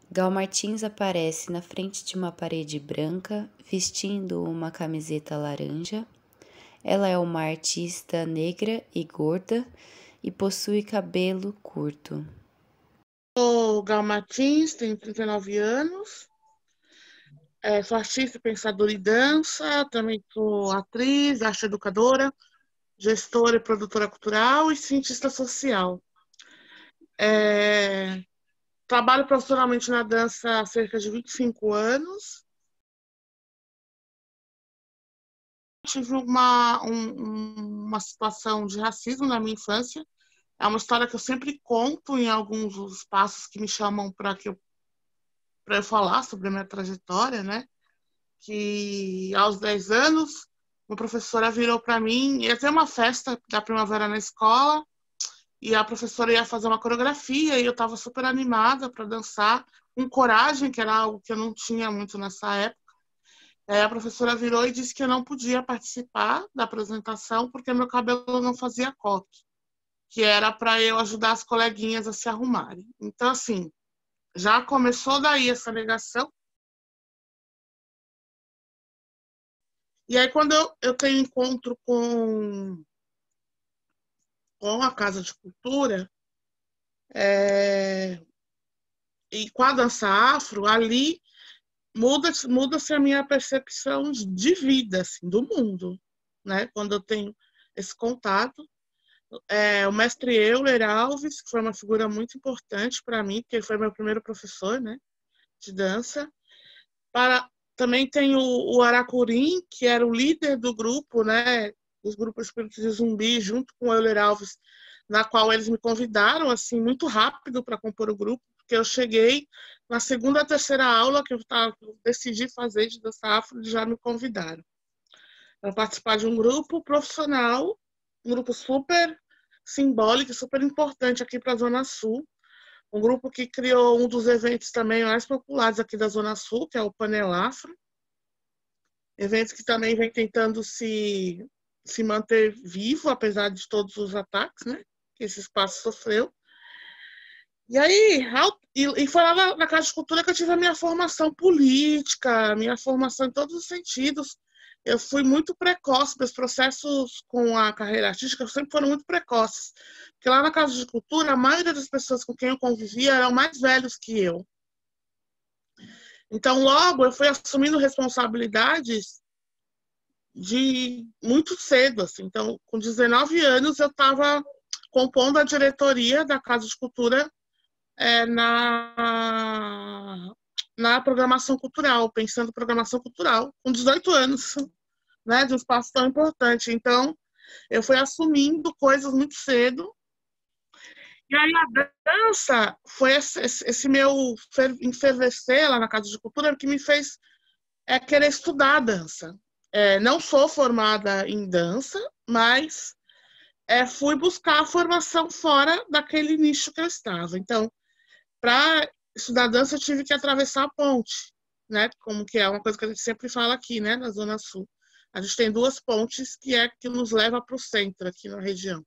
Gal Martins aparece na frente de uma parede branca, vestindo uma camiseta laranja. Ela é uma artista negra e gorda e possui cabelo curto. Sou Gal Martins, tenho 39 anos. Sou artista, pensadora em dança, também sou atriz, arte educadora, gestora e produtora cultural e cientista social. É, Trabalho profissionalmente na dança há cerca de 25 anos. Tive uma situação de racismo na minha infância. É uma história que eu sempre conto em alguns dos espaços que me chamam para eu falar sobre a minha trajetória, né? Que aos 10 anos, uma professora virou para mim, ia ter uma festa da primavera na escola, e a professora ia fazer uma coreografia, e eu estava super animada para dançar, com coragem, que era algo que eu não tinha muito nessa época. A professora virou e disse que eu não podia participar da apresentação porque meu cabelo não fazia coque, que era para eu ajudar as coleguinhas a se arrumarem. Então, assim, já começou daí essa negação. E aí, quando eu tenho encontro com a Casa de Cultura e com a dança afro, ali muda-se a minha percepção de vida, assim, do mundo, né? Quando eu tenho esse contato. O mestre Euler Alves, que foi uma figura muito importante para mim, porque ele foi meu primeiro professor, né, de dança. Também tem o Aracurim, que era o líder do grupo, né, dos grupos Espíritos de Zumbi, junto com o Euler Alves, na qual eles me convidaram, assim, muito rápido para compor o grupo, porque eu cheguei na segunda, terceira aula que eu decidi fazer de dança afro, eles já me convidaram para participar de um grupo profissional, um grupo super simbólico, super importante aqui para a Zona Sul, um grupo que criou um dos eventos também mais populares aqui da Zona Sul, que é o Panel Afro, evento que também vem tentando se manter vivo, apesar de todos os ataques, né, que esse espaço sofreu. E aí, foi lá na Casa de Cultura que eu tive a minha formação política, minha formação em todos os sentidos. Eu fui muito precoce, meus processos com a carreira artística sempre foram muito precoces. Porque lá na Casa de Cultura, a maioria das pessoas com quem eu convivia eram mais velhos que eu. Então, logo, eu fui assumindo responsabilidades de muito cedo. Assim. Então, com 19 anos, eu estava compondo a diretoria da Casa de Cultura na programação cultural, pensando em programação cultural, com 18 anos, né, de um espaço tão importante. Então, eu fui assumindo coisas muito cedo. E aí a dança foi esse meu enfervecer lá na Casa de Cultura que me fez querer estudar a dança. Não sou formada em dança, mas fui buscar a formação fora daquele nicho que eu estava. Então, para estudar dança, eu tive que atravessar a ponte, né? Como que é uma coisa que a gente sempre fala aqui, né? Na Zona Sul. A gente tem duas pontes que nos leva para o centro, aqui na região.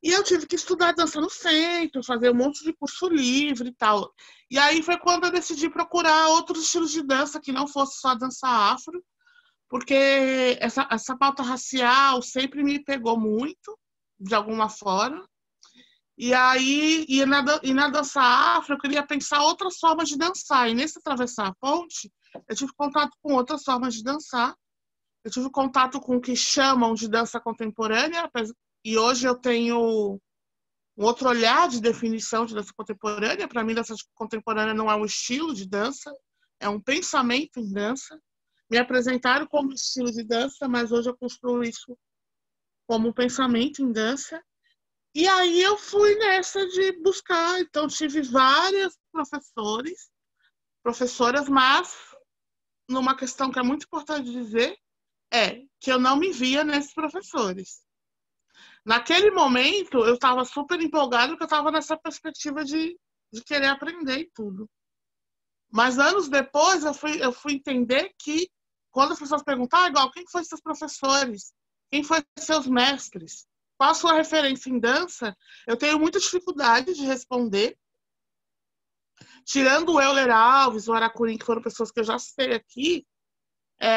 E eu tive que estudar dança no centro, fazer um monte de curso livre e tal. E aí foi quando eu decidi procurar outros estilos de dança que não fosse só dança afro, porque essa pauta racial sempre me pegou muito, de alguma forma. E aí, na dança afro, eu queria pensar outras formas de dançar. E nesse atravessar a ponte, eu tive contato com outras formas de dançar. Eu tive contato com o que chamam de dança contemporânea, e hoje eu tenho um outro olhar de definição de dança contemporânea. Para mim, dança contemporânea não é um estilo de dança, é um pensamento em dança. Me apresentaram como estilo de dança, mas hoje eu construo isso como um pensamento em dança. E aí eu fui nessa de buscar, então tive vários professoras, mas numa questão que é muito importante dizer, que eu não me via nesses professores. Naquele momento, eu estava super empolgada porque eu estava nessa perspectiva de querer aprender tudo. Mas anos depois, eu fui entender que quando as pessoas perguntam, igual, quem foi seus professores? Quem foi seus mestres? Qual a sua referência em dança? Eu tenho muita dificuldade de responder, Tirando o Euler Alves, o Aracurim, que foram pessoas que eu já citei aqui,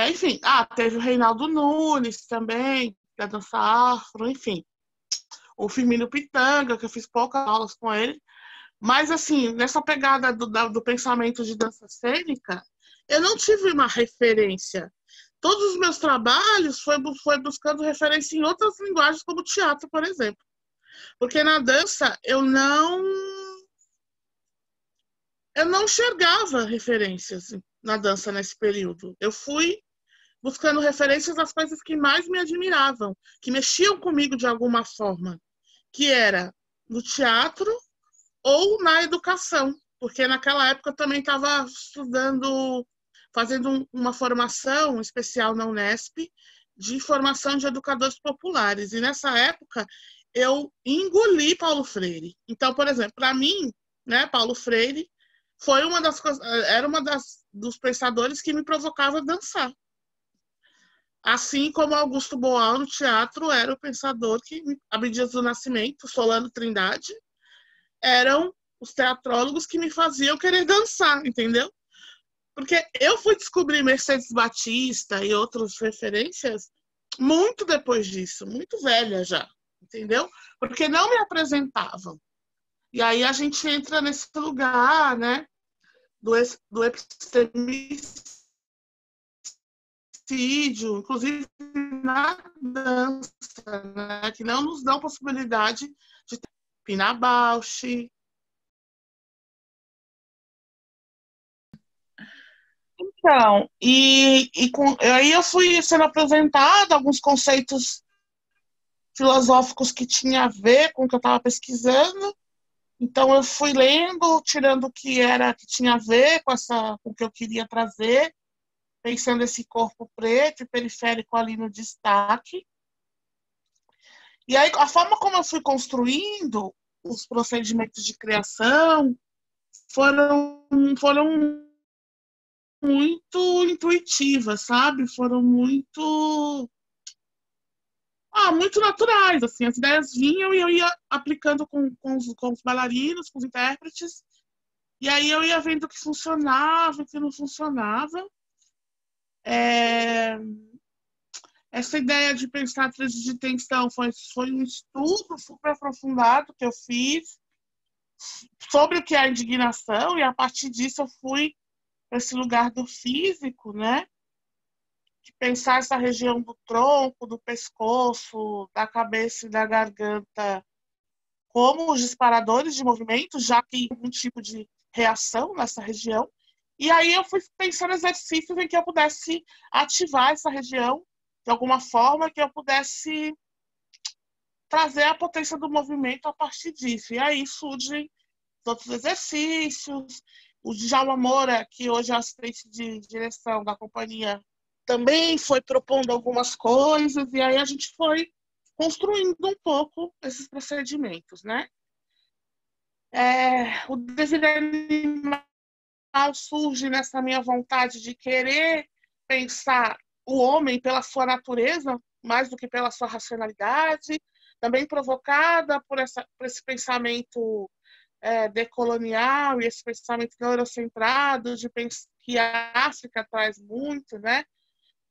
enfim, teve o Reinaldo Nunes também, da dança afro, enfim. O Firmino Pitanga, que eu fiz poucas aulas com ele. Mas, assim, nessa pegada do pensamento de dança cênica, eu não tive uma referência. Todos os meus trabalhos foi buscando referência em outras linguagens, como teatro, por exemplo. Porque na dança eu não enxergava referências na dança nesse período. Eu fui buscando referências das coisas que mais me admiravam, que mexiam comigo de alguma forma, que era no teatro ou na educação, porque naquela época eu também estava estudando, fazendo uma formação especial na Unesp de formação de educadores populares. E nessa época eu engoli Paulo Freire. Então, por exemplo, para mim, né, Paulo Freire foi uma das coisas, era dos pensadores que me provocava a dançar. Assim como Augusto Boal no teatro era o pensador que, Abdias do Nascimento, Solano Trindade, eram os teatrólogos que me faziam querer dançar, entendeu? Porque eu fui descobrir Mercedes Batista e outras referências muito depois disso, muito velha já, entendeu? Porque não me apresentavam. E aí a gente entra nesse lugar, né, do epistemicídio, inclusive na dança, né, que não nos dão possibilidade de ter Pina Bausch. Então, aí eu fui sendo apresentada alguns conceitos filosóficos que tinha a ver com o que eu estava pesquisando. Então eu fui lendo, tirando o que tinha a ver com o que eu queria trazer, pensando esse corpo preto e periférico ali no destaque. E aí a forma como eu fui construindo os procedimentos de criação foram muito intuitivas, sabe? Foram muito naturais, assim. As ideias vinham e eu ia aplicando com os bailarinos, com os intérpretes, e aí eu ia vendo o que funcionava, o que não funcionava. Essa ideia de pensar a tríade de tensão foi um estudo super aprofundado que eu fiz sobre o que é a indignação, e a partir disso eu fui para esse lugar do físico, né? De pensar essa região do tronco, do pescoço, da cabeça e da garganta como os disparadores de movimento, já que tem algum tipo de reação nessa região. E aí eu fui pensando exercícios em que eu pudesse ativar essa região de alguma forma, que eu pudesse trazer a potência do movimento a partir disso. E aí surgem outros exercícios. O Djalma Moura, que hoje é assistente de direção da companhia, também foi propondo algumas coisas, e aí a gente foi construindo um pouco esses procedimentos, né? O dever animal surge nessa minha vontade de querer pensar o homem pela sua natureza, mais do que pela sua racionalidade, também provocada por esse pensamento decolonial e esse pensamento neurocentrado que a África traz muito, né?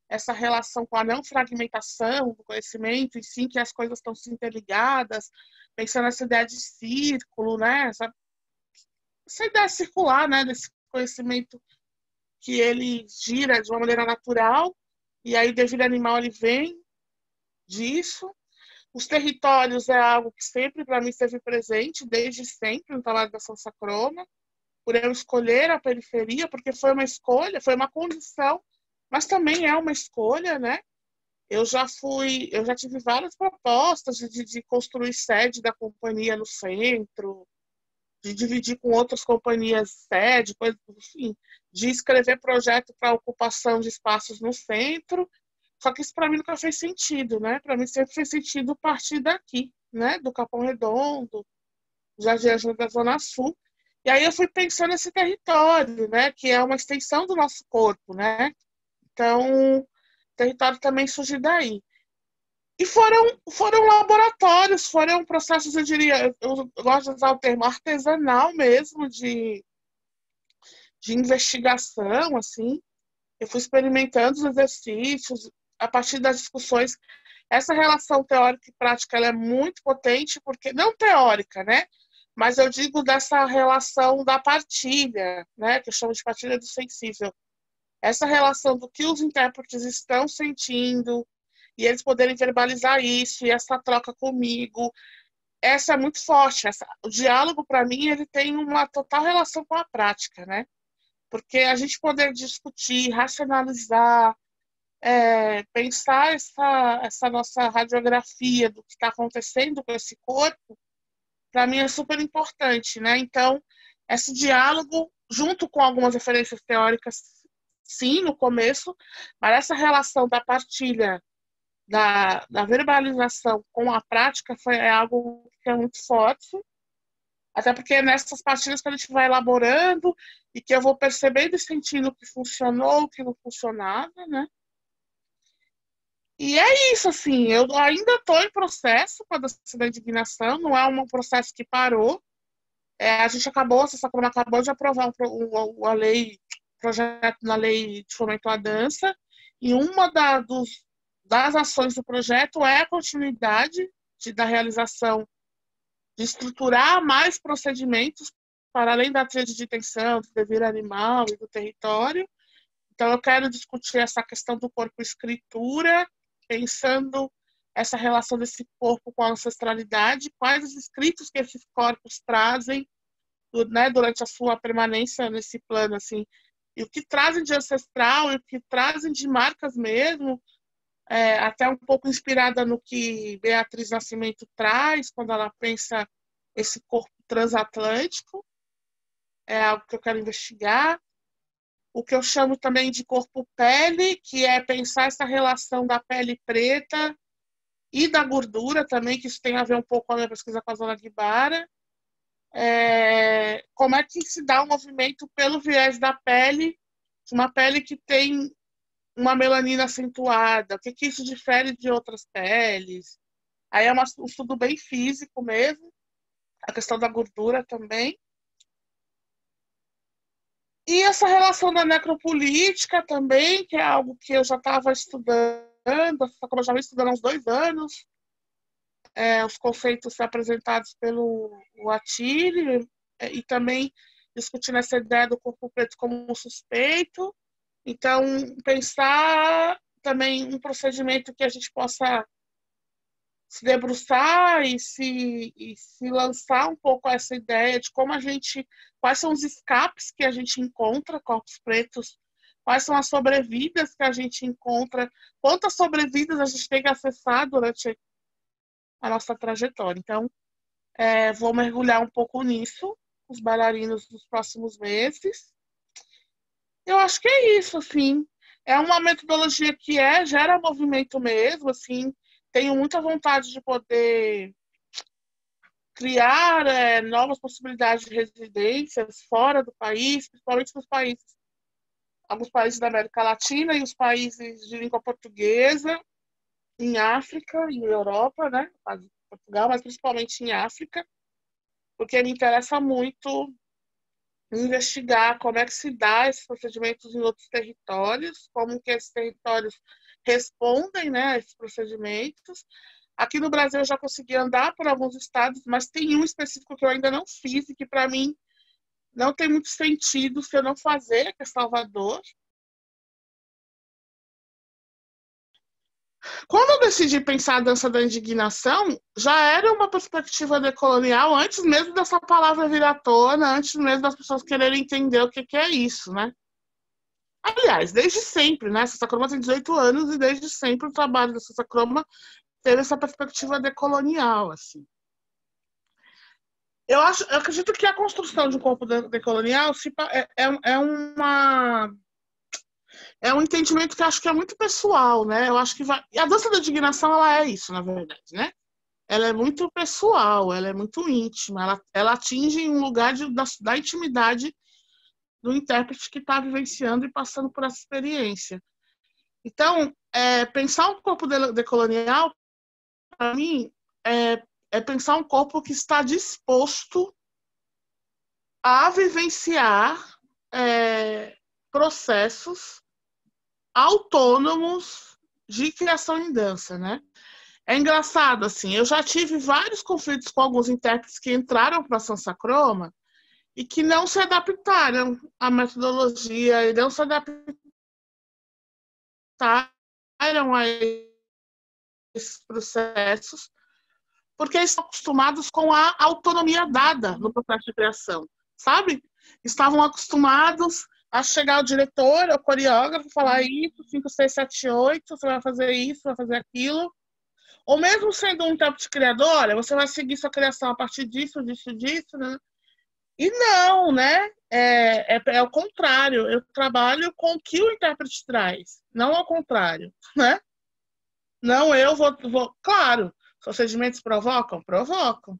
Essa relação com a não fragmentação do conhecimento, e sim que as coisas estão se interligadas, pensando nessa ideia de círculo, né? Essa ideia circular, né? Desse conhecimento que ele gira de uma maneira natural, e aí o dever animal ele vem disso. Os territórios é algo que sempre, para mim, esteve presente, desde sempre, no trabalho da Sansa Croma, por eu escolher a periferia, porque foi uma escolha, foi uma condição, mas também é uma escolha, né? Eu já tive várias propostas de construir sede da companhia no centro, de dividir com outras companhias sede, enfim, de escrever projeto para ocupação de espaços no centro. Só que isso para mim nunca fez sentido, né? Para mim sempre fez sentido partir daqui, né? Do Capão Redondo, Jardim da Zona Sul. E aí eu fui pensando nesse território, né? Que é uma extensão do nosso corpo, né? Então, o território também surge daí. E foram laboratórios, foram processos, eu diria, eu gosto de usar o termo artesanal mesmo, de de investigação, assim. Eu fui experimentando os exercícios, a partir das discussões. Essa relação teórica e prática ela é muito potente, porque não teórica, né? Mas eu digo dessa relação da partilha, né? Que eu chamo de partilha do sensível. Essa relação do que os intérpretes estão sentindo e eles poderem verbalizar isso, e essa troca comigo, essa é muito forte. O diálogo, para mim, ele tem uma total relação com a prática, né? Porque a gente poder discutir, racionalizar, pensar essa nossa radiografia do que está acontecendo com esse corpo, para mim é super importante, né? Então, esse diálogo, junto com algumas referências teóricas, sim, no começo, mas essa relação da partilha, da verbalização com a prática é algo que é muito forte, até porque é nessas partilhas que a gente vai elaborando e que eu vou percebendo e sentindo o que funcionou, o que não funcionava, né? E é isso, assim, eu ainda estou em processo com a dança da indignação, não é um processo que parou. A gente acabou, a Sacroma acabou de aprovar a lei, projeto na lei de fomento à dança, e uma das ações do projeto é a continuidade da realização, de estruturar mais procedimentos para além da tríade de intenção, do dever animal e do território. Então, eu quero discutir essa questão do corpo-escritura, pensando essa relação desse corpo com a ancestralidade, quais os escritos que esses corpos trazem, né, durante a sua permanência nesse plano, assim, e o que trazem de ancestral, e o que trazem de marcas mesmo, até um pouco inspirada no que Beatriz Nascimento traz, quando ela pensa esse corpo transatlântico, é algo que eu quero investigar. O que eu chamo também de corpo-pele, que é pensar essa relação da pele preta e da gordura também, que isso tem a ver um pouco com a minha pesquisa com a Zona Guibara. Como é que se dá o movimento pelo viés da pele, uma pele que tem uma melanina acentuada, o que isso difere de outras peles. Aí é um estudo bem físico mesmo, a questão da gordura também. E essa relação da necropolítica também, que é algo que eu já estava estudando, como eu já venho estudando há uns 2 anos, os conceitos apresentados pelo Attili, e também discutindo essa ideia do corpo preto como um suspeito. Então, pensar também um procedimento que a gente possa se debruçar e se lançar um pouco a essa ideia de como quais são os escapes que a gente encontra, corpos pretos, quais são as sobrevidas que a gente encontra, quantas sobrevidas a gente tem que acessar durante a nossa trajetória. Então, vou mergulhar um pouco nisso, os bailarinos nos próximos meses. Eu acho que é isso, assim. É uma metodologia que gera movimento mesmo, assim. Tenho muita vontade de poder criar novas possibilidades de residências fora do país, principalmente nos países, alguns países da América Latina e os países de língua portuguesa, em África e Europa, né? Portugal, mas principalmente em África, porque me interessa muito investigar como é que se dá esses procedimentos em outros territórios, como que esses territórios respondem, né, a esses procedimentos. Aqui no Brasil eu já consegui andar por alguns estados, mas tem um específico que eu ainda não fiz e que para mim não tem muito sentido se eu não fazer, que é Salvador. Quando eu decidi pensar a dança da indignação, já era uma perspectiva decolonial antes mesmo dessa palavra vir à tona, antes mesmo das pessoas quererem entender o que é isso, né? Aliás, desde sempre, né? A Sacroma tem 18 anos e desde sempre o trabalho da Sacroma teve essa perspectiva decolonial, assim. Eu acredito que a construção de um corpo decolonial é um entendimento que acho que é muito pessoal, né? Eu acho que e a dança da indignação ela é isso, na verdade, né? Ela é muito pessoal, ela é muito íntima, ela atinge um lugar da intimidade do intérprete que está vivenciando e passando por essa experiência. Então, pensar um corpo decolonial, para mim, é pensar um corpo que está disposto a vivenciar processos autônomos de criação em dança, né? É engraçado, assim, eu já tive vários conflitos com alguns intérpretes que entraram para a Sansa Croma e que não se adaptaram à metodologia e não se adaptaram a esses processos, porque eles estão acostumados com a autonomia dada no processo de criação, sabe? Estavam acostumados a chegar o diretor, o coreógrafo, falar isso, 5, 6, 7, 8, você vai fazer isso, vai fazer aquilo. Ou mesmo sendo um intérprete criador, olha, você vai seguir sua criação a partir disso, né? E não, né? É o contrário. Eu trabalho com o que o intérprete traz, não ao contrário, né? Não, eu vou... Claro, os procedimentos provocam? Provocam,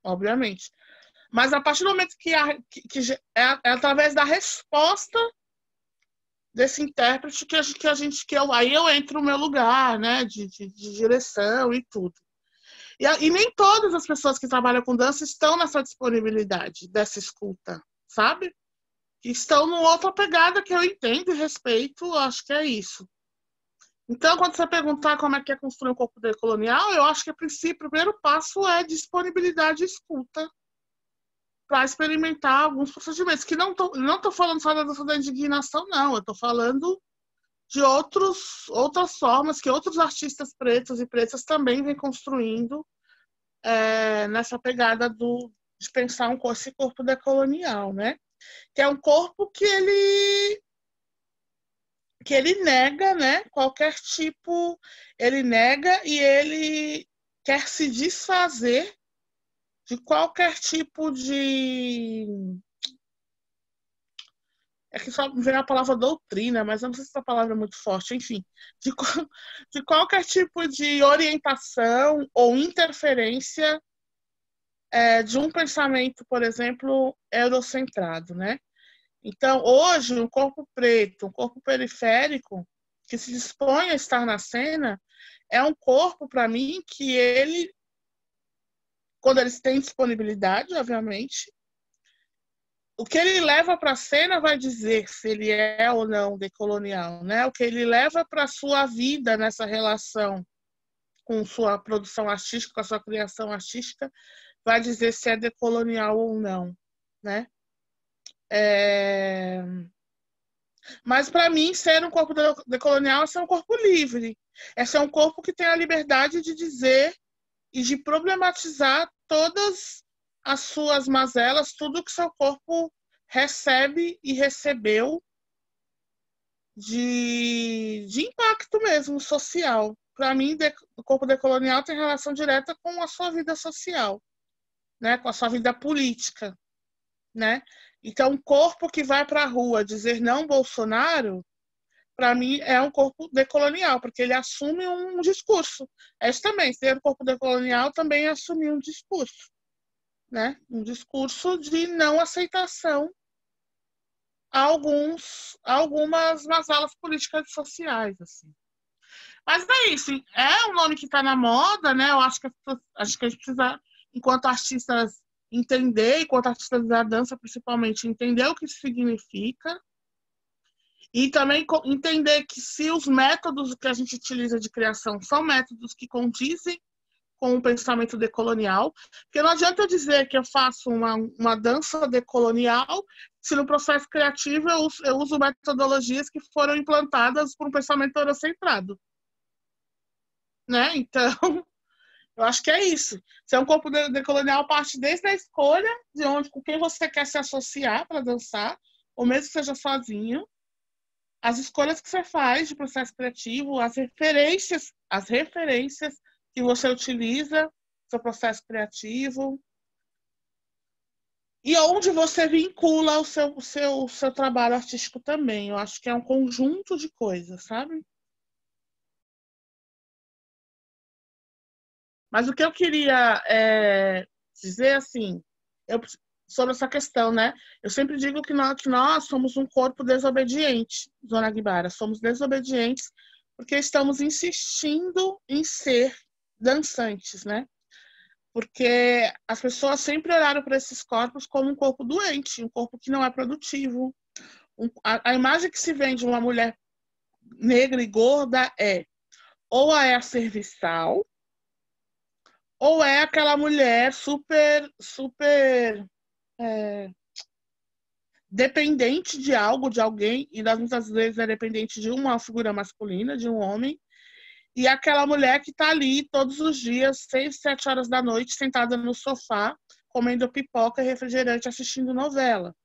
obviamente. Mas a partir do momento que é através da resposta desse intérprete aí eu entro no meu lugar, né? De direção e tudo. E nem todas as pessoas que trabalham com dança estão nessa disponibilidade dessa escuta, sabe? Estão numa outra pegada que eu entendo e respeito, acho que é isso. Então, quando você perguntar como é que é construir um corpo decolonial, eu acho que a princípio, o primeiro passo é disponibilidade e escuta para experimentar alguns procedimentos. Que não tô falando só da dança da indignação, não. Eu estou falando de outras formas que outros artistas pretos e pretas também vêm construindo nessa pegada de pensar esse corpo decolonial, né? Que é um corpo que ele nega, né? Qualquer tipo, ele nega e ele quer se desfazer de qualquer tipo de... É que só me vem a palavra doutrina, mas eu não sei se essa palavra é muito forte, enfim, de qualquer tipo de orientação ou interferência de um pensamento, por exemplo, eurocentrado, né? Então, hoje, um corpo preto, um corpo periférico, que se dispõe a estar na cena, é um corpo, para mim, que ele, quando eles têm disponibilidade, obviamente, o que ele leva para a cena vai dizer se ele é ou não decolonial, né? O que ele leva para a sua vida nessa relação com sua produção artística, com a sua criação artística, vai dizer se é decolonial ou não, né? Mas, para mim, ser um corpo decolonial é ser um corpo livre. É ser um corpo que tem a liberdade de dizer e de problematizar todas as suas mazelas, tudo que seu corpo recebe e recebeu de impacto mesmo social. Para mim, o corpo decolonial tem relação direta com a sua vida social, né? Com a sua vida política, né? Então, um corpo que vai para a rua dizer não Bolsonaro, para mim, é um corpo decolonial, porque ele assume um discurso. É isso também, ser um corpo decolonial também é assumir um discurso, né? Um discurso de não aceitação a algumas mazelas políticas e sociais, assim. Mas é isso, é um nome que está na moda, né? Eu acho que a gente precisa, enquanto artistas, entender, enquanto artistas da dança, principalmente, entender o que isso significa e também entender que se os métodos que a gente utiliza de criação são métodos que condizem com o pensamento decolonial, porque não adianta eu dizer que eu faço uma dança decolonial se no processo criativo eu uso metodologias que foram implantadas por um pensamento eurocentrado, né? Então, eu acho que é isso. Se é um corpo decolonial, parte desde a escolha de com quem você quer se associar para dançar, ou mesmo que seja sozinho, as escolhas que você faz de processo criativo, as referências que você utiliza no seu processo criativo, e onde você vincula o seu trabalho artístico também. Eu acho que é um conjunto de coisas, sabe? Mas o que eu queria dizer, assim, sobre essa questão, né? Eu sempre digo que nós somos um corpo desobediente, Dona Guibara. Somos desobedientes porque estamos insistindo em ser dançantes, né? Porque as pessoas sempre olharam para esses corpos como um corpo doente, um corpo que não é produtivo, A imagem que se vende de uma mulher negra e gorda ou é a serviçal, ou é aquela mulher super, super dependente de algo, de alguém, e muitas vezes é dependente de uma figura masculina, de um homem, e aquela mulher que está ali todos os dias, 6, 7 horas da noite, sentada no sofá, comendo pipoca e refrigerante, assistindo novela.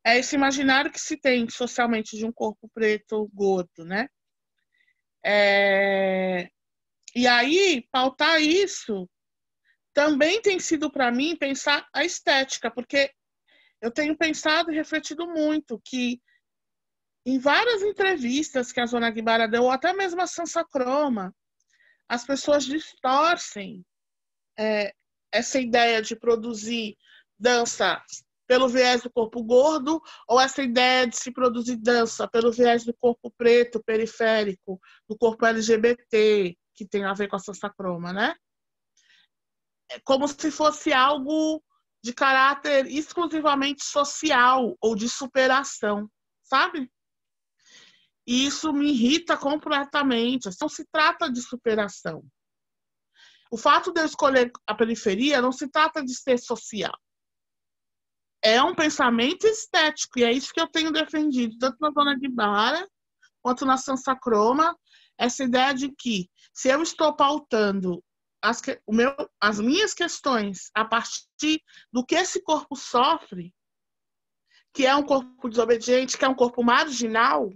É esse imaginário que se tem socialmente de um corpo preto gordo, né? E aí, pautar isso também tem sido para mim pensar a estética, porque eu tenho pensado e refletido muito que em várias entrevistas que a Zona Guibara deu, ou até mesmo a Sansa Croma, as pessoas distorcem essa ideia de produzir dança pelo viés do corpo gordo, ou essa ideia de se produzir dança pelo viés do corpo preto, periférico, do corpo LGBT, que tem a ver com a Sansa Croma, né? É como se fosse algo de caráter exclusivamente social ou de superação, sabe? E isso me irrita completamente. Não se trata de superação. O fato de eu escolher a periferia não se trata de ser social. É um pensamento estético, e é isso que eu tenho defendido, tanto na Zona Guibara quanto na Sansa Croma, essa ideia de que, se eu estou pautando as minhas questões a partir do que esse corpo sofre, que é um corpo desobediente, que é um corpo marginal,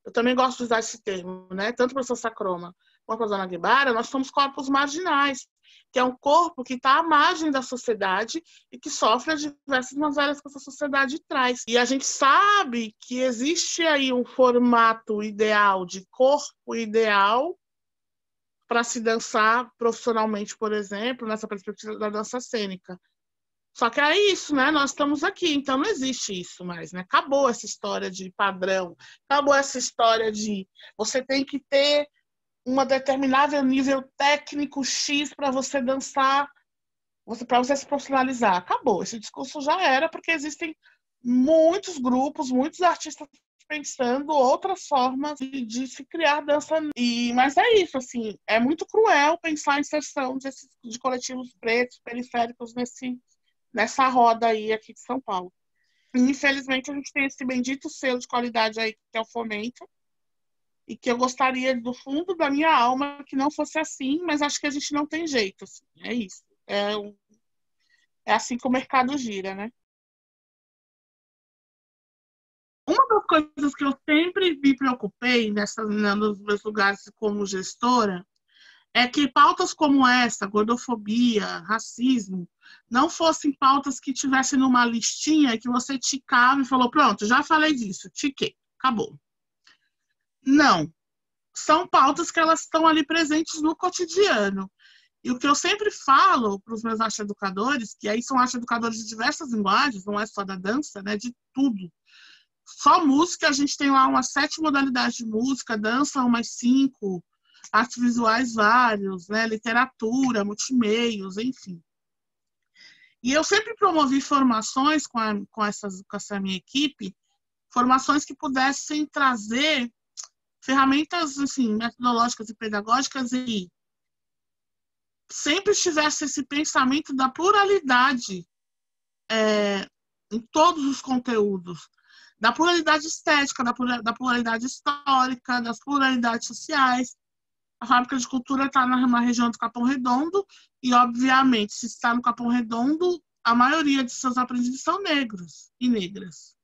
eu também gosto de usar esse termo, né? Tanto para a Sansa Croma quanto para a Zona Guibara, nós somos corpos marginais, que é um corpo que está à margem da sociedade e que sofre as diversas mazelas que essa sociedade traz. E a gente sabe que existe aí um formato ideal, de corpo ideal, para se dançar profissionalmente, por exemplo, nessa perspectiva da dança cênica. Só que é isso, né? Nós estamos aqui, então não existe isso mais, né? Acabou essa história de padrão, acabou essa história de você tem que ter um determinado nível técnico X para você dançar, para você se profissionalizar. Acabou, esse discurso já era, porque existem muitos grupos, muitos artistas pensando outras formas de se criar dança. Mas é isso, assim, é muito cruel pensar em inserção de coletivos pretos, periféricos nessa roda aí aqui de São Paulo. E, infelizmente, a gente tem esse bendito selo de qualidade aí, que é o Fomento, e que eu gostaria, do fundo da minha alma, que não fosse assim, mas acho que a gente não tem jeito. Assim, é isso. É assim que o mercado gira, né? Uma das coisas que eu sempre me preocupei nos meus lugares como gestora é que pautas como essa, gordofobia, racismo, não fossem pautas que tivessem numa listinha que você ticava e falou, pronto, já falei disso, tiquei, acabou. Não. São pautas que elas estão ali presentes no cotidiano. E o que eu sempre falo para os meus arte-educadores, que aí são arte-educadores de diversas linguagens, não é só da dança, né, de tudo. Só música, a gente tem lá umas 7 modalidades de música, dança umas 5, artes visuais vários, né, literatura, multimeios, enfim. E eu sempre promovi formações com essa minha equipe, formações que pudessem trazer ferramentas assim, metodológicas e pedagógicas e sempre tivesse esse pensamento da pluralidade em todos os conteúdos, da pluralidade estética, da pluralidade histórica, das pluralidades sociais. A Fábrica de Cultura está na região do Capão Redondo e, obviamente, se está no Capão Redondo, a maioria de seus aprendizes são negros e negras.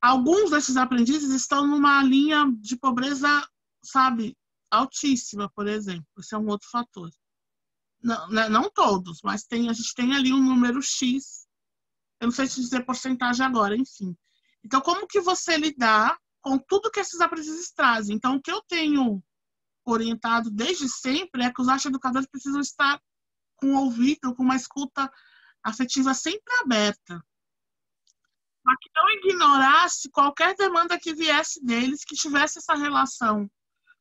Alguns desses aprendizes estão numa linha de pobreza, sabe, altíssima, por exemplo. Esse é um outro fator. Não todos, mas a gente tem ali um número X. Eu não sei te dizer porcentagem agora, enfim. Então, como que você lidar com tudo que esses aprendizes trazem? Então, o que eu tenho orientado desde sempre é que os arte-educadores precisam estar com o ouvido, com uma escuta afetiva sempre aberta, para que não ignorasse qualquer demanda que viesse deles, que tivesse essa relação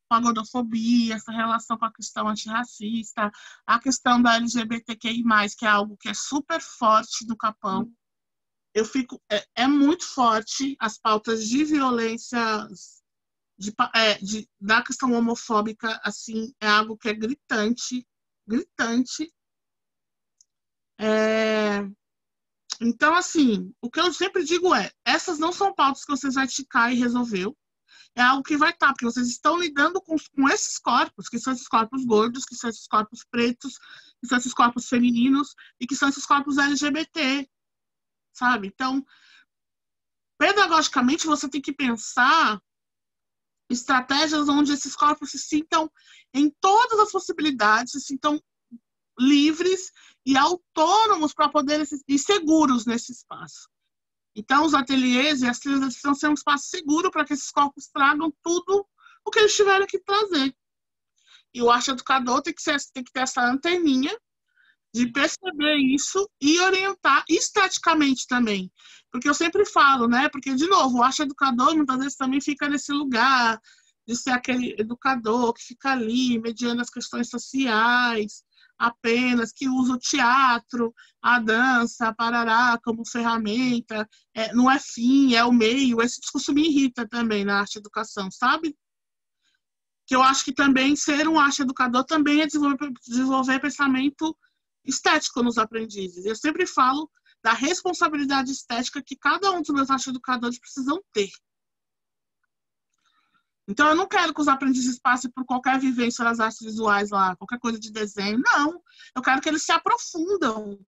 com a gordofobia, essa relação com a questão antirracista, a questão da LGBTQI+, que é algo que é super forte no Capão. é muito forte as pautas de violência, da questão homofóbica, assim, é algo que é gritante, gritante. Então, assim, o que eu sempre digo essas não são pautas que vocês vão esticar e resolveu. É algo que vai estar, porque vocês estão lidando com esses corpos, que são esses corpos gordos, que são esses corpos pretos, que são esses corpos femininos e que são esses corpos LGBT, sabe? Então, pedagogicamente, você tem que pensar estratégias onde esses corpos se sintam em todas as possibilidades, se sintam livres e autônomos para poderem e seguros nesse espaço. Então, os ateliês e as trilhas precisam ser um espaço seguro para que esses corpos tragam tudo o que eles tiverem que trazer. E o arte educador tem que ter essa anteninha de perceber isso e orientar esteticamente também. Porque eu sempre falo, né? Porque, de novo, o arte educador muitas vezes também fica nesse lugar de ser aquele educador que fica ali mediando as questões sociais, apenas, que usa o teatro, a dança, a parará como ferramenta, não é fim, é o meio. Esse discurso me irrita também na arte educação, sabe? Que eu acho que também ser um arte educador também é desenvolver pensamento estético nos aprendizes. Eu sempre falo da responsabilidade estética que cada um dos meus arte educadores precisam ter. Então, eu não quero que os aprendizes passem por qualquer vivência das artes visuais lá, qualquer coisa de desenho, não. Eu quero que eles se aprofundam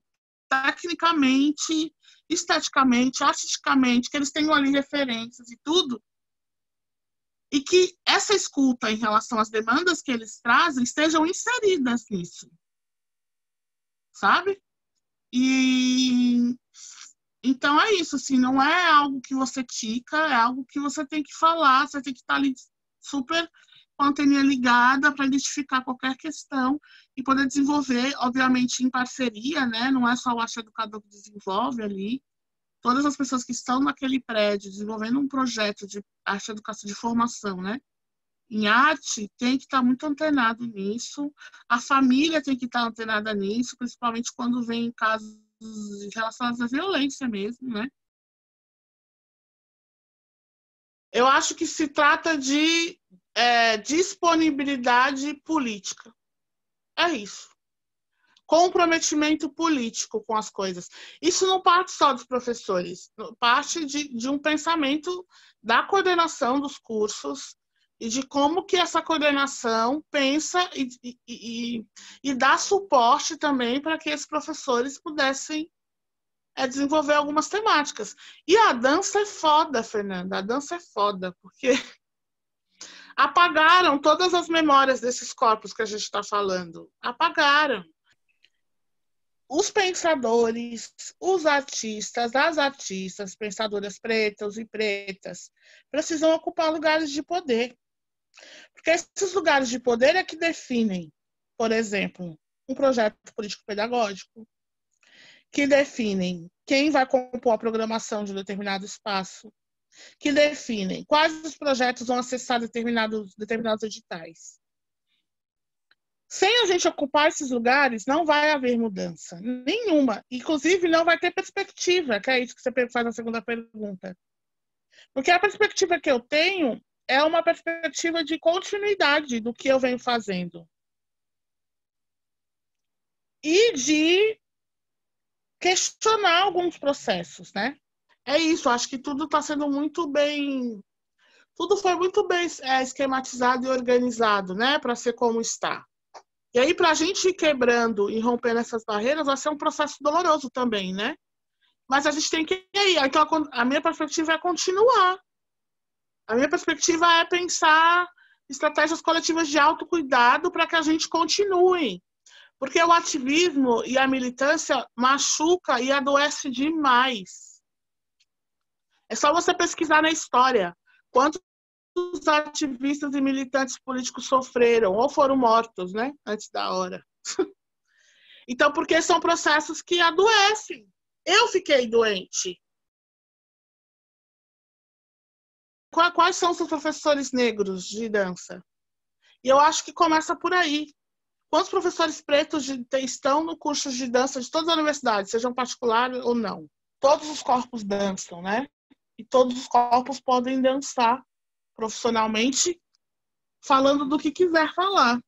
tecnicamente, esteticamente, artisticamente, que eles tenham ali referências e tudo. E que essa escuta em relação às demandas que eles trazem estejam inseridas nisso. Sabe? E então é isso, assim, não é algo que você tica, é algo que você tem que falar, você tem que estar ali super com a anteninha ligada para identificar qualquer questão e poder desenvolver, obviamente, em parceria, né? Não é só o arte educador que desenvolve ali. Todas as pessoas que estão naquele prédio desenvolvendo um projeto de arte educação de formação, né? Em arte, tem que estar muito antenado nisso. A família tem que estar antenada nisso, principalmente quando vem casos relacionados à violência mesmo, né? Eu acho que se trata de disponibilidade política. É isso. Comprometimento político com as coisas. Isso não parte só dos professores, parte de um pensamento da coordenação dos cursos e de como que essa coordenação pensa e dá suporte também para que esses professores pudessem desenvolver algumas temáticas. E a dança é foda, Fernanda, a dança é foda, porque apagaram todas as memórias desses corpos que a gente está falando. Apagaram. Os pensadores, os artistas, as artistas, pensadoras pretas e pretas, precisam ocupar lugares de poder. Porque esses lugares de poder é que definem, por exemplo, um projeto político-pedagógico, que definem quem vai compor a programação de um determinado espaço, que definem quais os projetos vão acessar determinados editais. Sem a gente ocupar esses lugares, não vai haver mudança nenhuma. Inclusive, não vai ter perspectiva, que é isso que você faz na segunda pergunta. Porque a perspectiva que eu tenho é uma perspectiva de continuidade do que eu venho fazendo. E de questionar alguns processos, né? É isso, acho que tudo está sendo muito bem... Tudo foi muito bem esquematizado e organizado, né? Para ser como está. E aí, para a gente ir quebrando e rompendo essas barreiras, vai ser um processo doloroso também, né? Mas a gente tem que ir. Então, a minha perspectiva é continuar. A minha perspectiva é pensar estratégias coletivas de autocuidado para que a gente continue. Porque o ativismo e a militância machuca e adoece demais. É só você pesquisar na história quantos ativistas e militantes políticos sofreram ou foram mortos, né, antes da hora. Então, porque são processos que adoecem. Eu fiquei doente. Quais são os seus professores negros de dança? E eu acho que começa por aí. Quantos professores pretos estão no curso de dança de todas as universidades, sejam particulares ou não? todos os corpos dançam, né? E todos os corpos podem dançar profissionalmente, falando do que quiser falar.